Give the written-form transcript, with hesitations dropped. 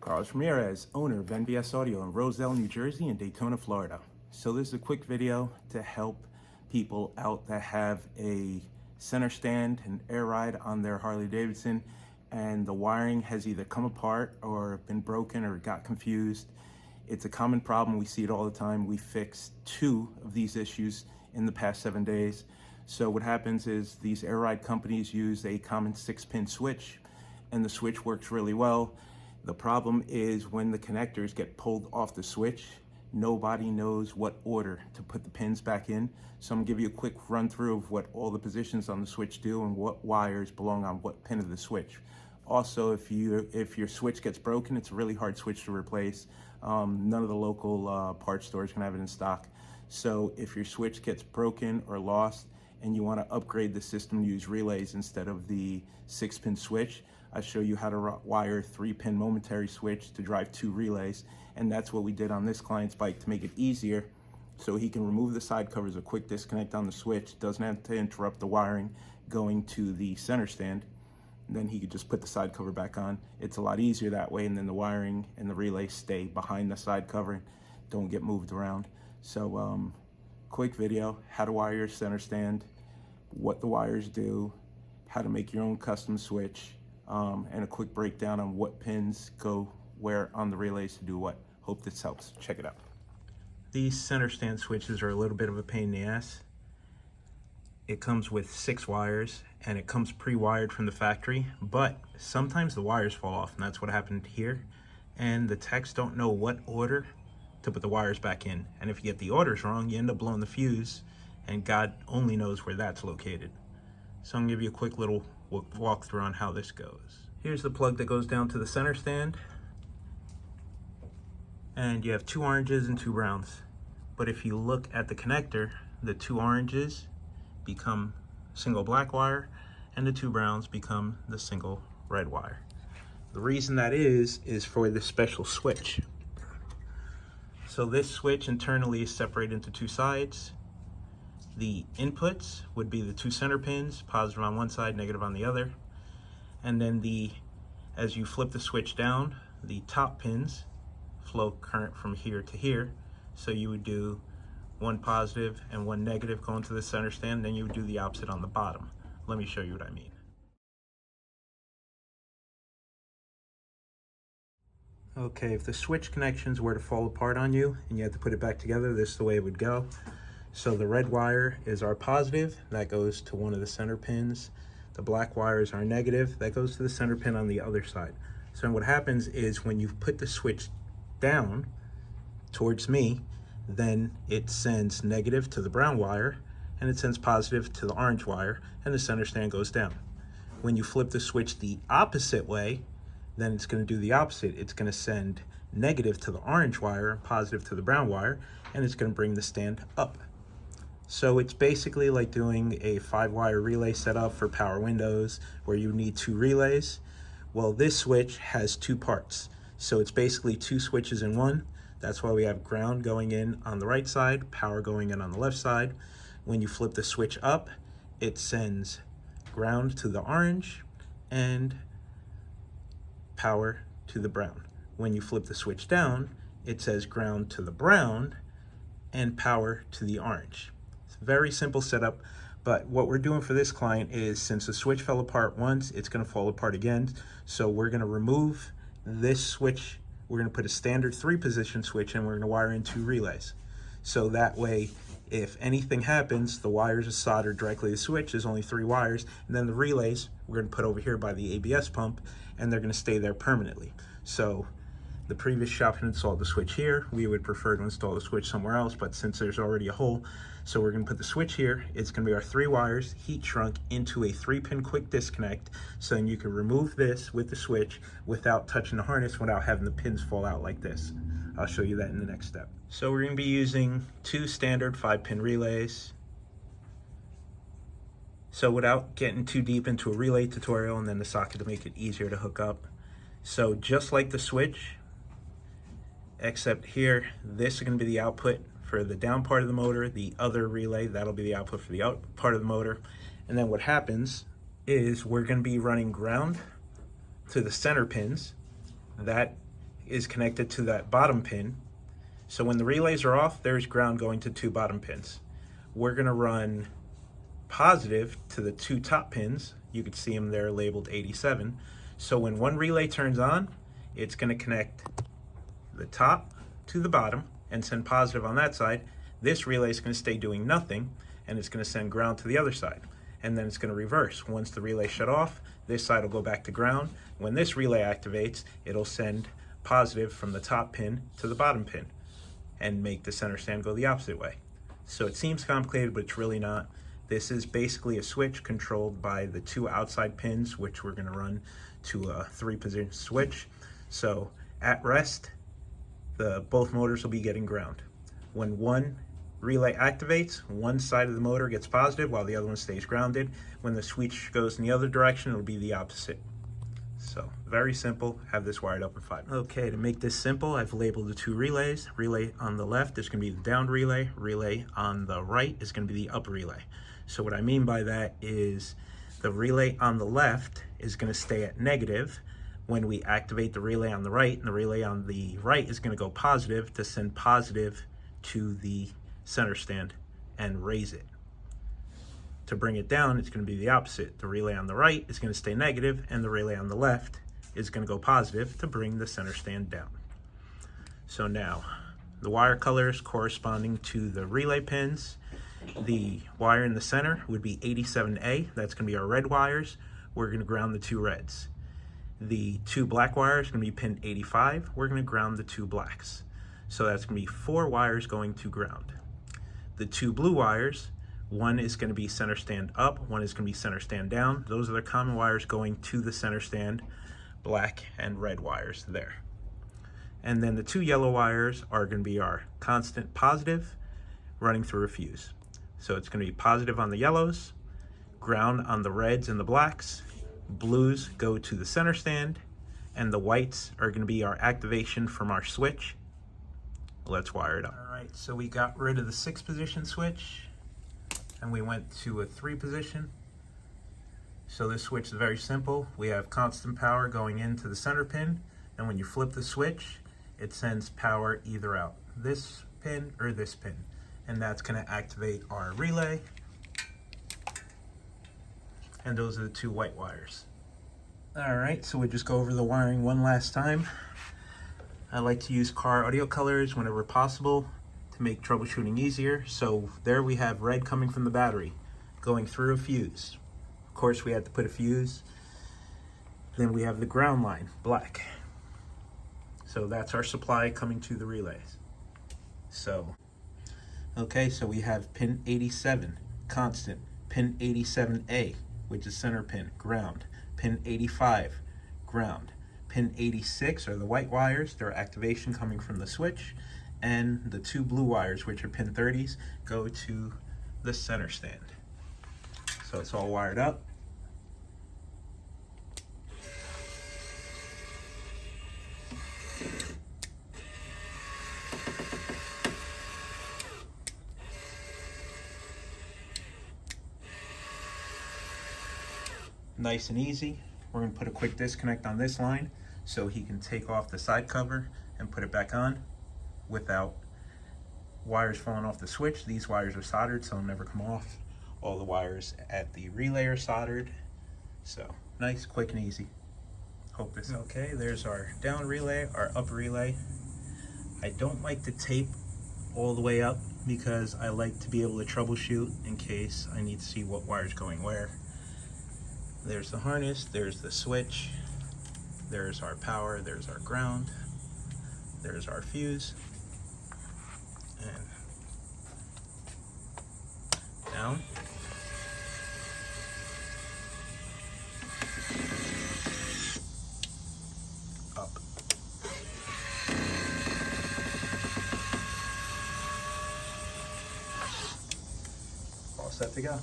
Carlos Ramirez, owner of NBS Audio in Roselle, New Jersey and Daytona, Florida. So this is a quick video to help people out that have a center stand, an air ride on their Harley Davidson, and the wiring has either come apart or been broken or got confused. It's a common problem. We see it all the time. We fixed 2 of these issues in the past 7 days. So what happens is these air ride companies use a common 6-pin switch, and the switch works really well. The problem is when the connectors get pulled off the switch, nobody knows what order to put the pins back in. So I'm gonna give you a quick run through of what all the positions on the switch do and what wires belong on what pin of the switch. Also, if your switch gets broken, it's a really hard switch to replace. None of the local parts stores can have it in stock. So if your switch gets broken or lost and you want to upgrade the system, use relays instead of the 6-pin switch, I show you how to wire 3-pin momentary switch to drive 2 relays, and that's what we did on this client's bike to make it easier, so he can remove the side covers, a quick disconnect on the switch, doesn't have to interrupt the wiring going to the center stand. Then he could just put the side cover back on. It's a lot easier that way, and then the wiring and the relays stay behind the side cover, don't get moved around. So quick video, how to wire your center stand, what the wires do, how to make your own custom switch, and a quick breakdown on what pins go where on the relays to do what. Hope this helps. Check it out. These center stand switches are a little bit of a pain in the ass. It comes with 6 wires and it comes pre-wired from the factory, but sometimes the wires fall off, and that's what happened here. And the techs don't know what order to put the wires back in. And if you get the orders wrong, you end up blowing the fuse, and God only knows where that's located. So I'm gonna give you a quick little walkthrough on how this goes. Here's the plug that goes down to the center stand, and you have 2 oranges and 2 browns. But if you look at the connector, the 2 oranges become single black wire and the 2 browns become the single red wire. The reason that is for this special switch. So this switch internally is separated into 2 sides. The inputs would be the 2 center pins, positive on one side, negative on the other. And then as you flip the switch down, the top pins flow current from here to here. So you would do 1 positive and 1 negative going to the center stand, then you would do the opposite on the bottom. Let me show you what I mean. Okay, if the switch connections were to fall apart on you and you had to put it back together, this is the way it would go. So the red wire is our positive, that goes to one of the center pins. The black wire is our negative, that goes to the center pin on the other side. So what happens is when you put the switch down towards me, then it sends negative to the brown wire and it sends positive to the orange wire, and the center stand goes down. When you flip the switch the opposite way, then it's going to do the opposite. It's going to send negative to the orange wire and positive to the brown wire, and it's going to bring the stand up. So it's basically like doing a 5-wire relay setup for power windows where you need 2 relays. Well, this switch has 2 parts. So it's basically 2 switches in one. That's why we have ground going in on the right side, power going in on the left side. When you flip the switch up, it sends ground to the orange and power to the brown. When you flip the switch down, it says ground to the brown and power to the orange. Very simple setup, but what we're doing for this client is, since the switch fell apart once, it's going to fall apart again. So we're going to remove this switch. We're going to put a standard 3-position switch, and we're going to wire in 2 relays. So that way, if anything happens, the wires are soldered directly to the switch. There's only 3 wires, and then the relays we're going to put over here by the ABS pump, and they're going to stay there permanently. So the previous shop had installed the switch here. We would prefer to install the switch somewhere else, but since there's already a hole, so we're gonna put the switch here. It's gonna be our 3 wires heat shrunk into a 3-pin quick disconnect, so then you can remove this with the switch without touching the harness, without having the pins fall out like this. I'll show you that in the next step. So we're gonna be using 2 standard 5-pin relays. So without getting too deep into a relay tutorial and then the socket to make it easier to hook up. So just like the switch, except here, this is going to be the output for the down part of the motor, the other relay, that'll be the output for the out part of the motor. And then what happens is we're going to be running ground to the center pins. That is connected to that bottom pin. So when the relays are off, there's ground going to 2 bottom pins. We're going to run positive to the 2 top pins. You can see them there labeled 87. So when one relay turns on, it's going to connect the top to the bottom and send positive on that side. This relay is going to stay doing nothing, and it's going to send ground to the other side. And then it's going to reverse. Once the relay shut off, this side will go back to ground. When this relay activates, it'll send positive from the top pin to the bottom pin and make the center stand go the opposite way. So it seems complicated, but it's really not. This is basically a switch controlled by the 2 outside pins, which we're going to run to a 3-position switch. So at rest, both motors will be getting ground. When one relay activates, one side of the motor gets positive while the other one stays grounded. When the switch goes in the other direction, it'll be the opposite. So very simple. Have this wired up in 5 minutes. Okay, to make this simple, I've labeled the 2 relays. Relay on the left is going to be the down relay. Relay on the right is going to be the up relay. So what I mean by that is the relay on the left is going to stay at negative when we activate the relay on the right, and the relay on the right is going to go positive to send positive to the center stand and raise it. To bring it down, it's going to be the opposite. The relay on the right is going to stay negative, and the relay on the left is going to go positive to bring the center stand down. So now, the wire colors corresponding to the relay pins. The wire in the center would be 87A. That's going to be our red wires. We're going to ground the 2 reds. The 2 black wires are going to be pin 85. We're going to ground the 2 blacks. So that's going to be 4 wires going to ground. The 2 blue wires, one is going to be center stand up, one is going to be center stand down. Those are the common wires going to the center stand, black and red wires there. And then the 2 yellow wires are going to be our constant positive running through a fuse. So it's going to be positive on the yellows, ground on the reds and the blacks, blues go to the center stand, and the whites are going to be our activation from our switch. Let's wire it up. All right, so we got rid of the 6-position switch and we went to a 3-position. So this switch is very simple. We have constant power going into the center pin, and when you flip the switch, it sends power either out this pin or this pin. And that's going to activate our relay. And those are the 2 white wires. All right, so we'll just go over the wiring one last time. I like to use car audio colors whenever possible to make troubleshooting easier. So there we have red coming from the battery, going through a fuse. Of course, we had to put a fuse. Then we have the ground line, black. So that's our supply coming to the relays. So okay, so we have pin 87, constant, pin 87A, which is center pin, ground, pin 85, ground, pin 86 are the white wires, their activation coming from the switch, and the 2 blue wires, which are pin 30s, go to the center stand. So it's all wired up. Nice and easy. We're going to put a quick disconnect on this line so he can take off the side cover and put it back on without wires falling off the switch. These wires are soldered, so they'll never come off. All the wires at the relay are soldered. So nice, quick and easy. Hope this okay. There's our down relay, our up relay. I don't like to tape all the way up because I like to be able to troubleshoot in case I need to see what wire's going where. There's the harness, there's the switch, there's our power, there's our ground, there's our fuse, and down. Up. All set to go.